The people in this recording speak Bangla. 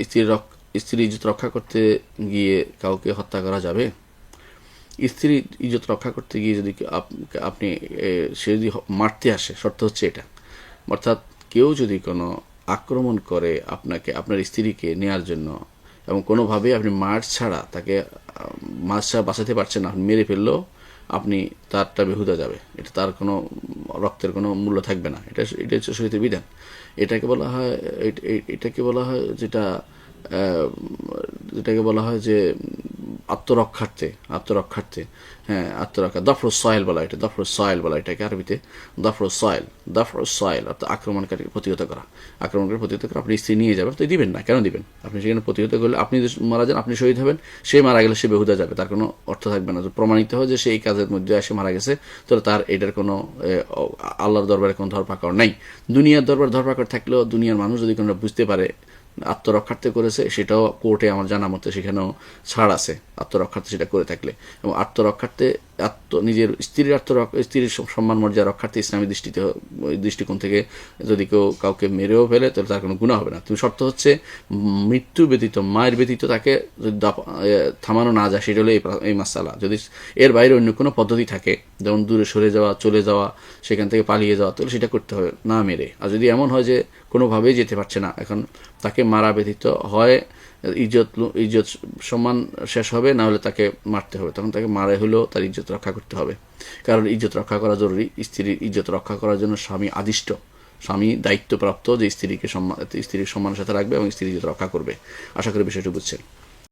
স্ত্রীর ইজ্জত রক্ষা করতে গিয়ে কাউকে হত্যা করা যাবে? স্ত্রীর ইজ্জত রক্ষা করতে গিয়ে যদি আপনি সে যদি মারতে আসে, শর্ত হচ্ছে এটা, অর্থাৎ কেউ যদি কোনো আক্রমণ করে আপনাকে, আপনার স্ত্রীকে নেয়ার জন্য, এবং কোনোভাবে আপনি মার ছাড়া তাকে বাঁচাতে পারছেন না, মেরে ফেললেও আপনি তারটা বেহুদা যাবে, এটা তার কোনো রক্তের কোনো মূল্য থাকবে না। এটা হচ্ছে শরীয়তের বিধান। এটাকে বলা হয় যেটাকে বলা হয় যে আত্মরক্ষার্থে, হ্যাঁ, আত্মরক্ষা, দফরুস সয়েল বলা, এটা দফরুস সয়েল বলা, এটাকে আরবিতে দফরুস সয়েল অর্থাৎ আক্রমণকারীকে প্রতিহত করা। আপনি স্ত্রী নিয়ে যাবেন, তো দিবেন না, কেন দিবেন? আপনি সেখানে প্রতিহত করলে আপনি মারা যান, আপনি শহীদ হবেন, সে মারা গেলে সে বেহুদা যাবে, তার কোনো অর্থ থাকবে না। প্রমাণিত হয় যে সে এই কাজের মধ্যে এসে মারা গেছে, তাহলে তার এটার কোনো আল্লাহর দরবারে কোনো ধরপাকড় নাই। দুনিয়ার দরবার ধরপাকড় থাকলেও দুনিয়ার মানুষ যদি কোনো বুঝতে পারে আত্মরক্ষার্থে করেছে, সেটাও কোর্টে আমার জানা মতে সেখানেও ছাড় আছে আত্মরক্ষার্থে সেটা করে থাকলে। এবং আত্মরক্ষার্থে নিজের স্ত্রীর সম্মান মর্যাদা রক্ষার্থে ইসলামী দৃষ্টিকোণ থেকে যদি কেউ কাউকে মেরেও ফেলে, তাহলে তার কোনো গুনাহ হবে না। তুমি শর্ত হচ্ছে মৃত্যু ব্যতীত, মায়ের ব্যতীত তাকে যদি থামানো না যায়, সেটা হলো এই মাসালা। যদি এর বাইরে অন্য কোনো পদ্ধতি থাকে, যেমন দূরে সরে যাওয়া, চলে যাওয়া, সেখান থেকে পালিয়ে যাওয়া, তাহলে সেটা করতে হবে না মেরে। আর যদি এমন হয় যে কোনোভাবেই যেতে পারছে না, এখন তাকে মারা ব্যতীত হয় ইজ্জত সম্মান শেষ হবে, না হলে তাকে মারতে হবে, তখন তাকে মারা হলেও তার ইজ্জত রক্ষা করতে হবে। কারণ ইজ্জত রক্ষা করা জরুরি। স্ত্রীর ইজ্জত রক্ষা করার জন্য স্বামী দায়িত্বপ্রাপ্ত যে স্ত্রীর সম্মানের সাথে রাখবে এবং স্ত্রীর ইজ্জত রক্ষা করবে। আশা করি বিষয়টি বুঝছেন।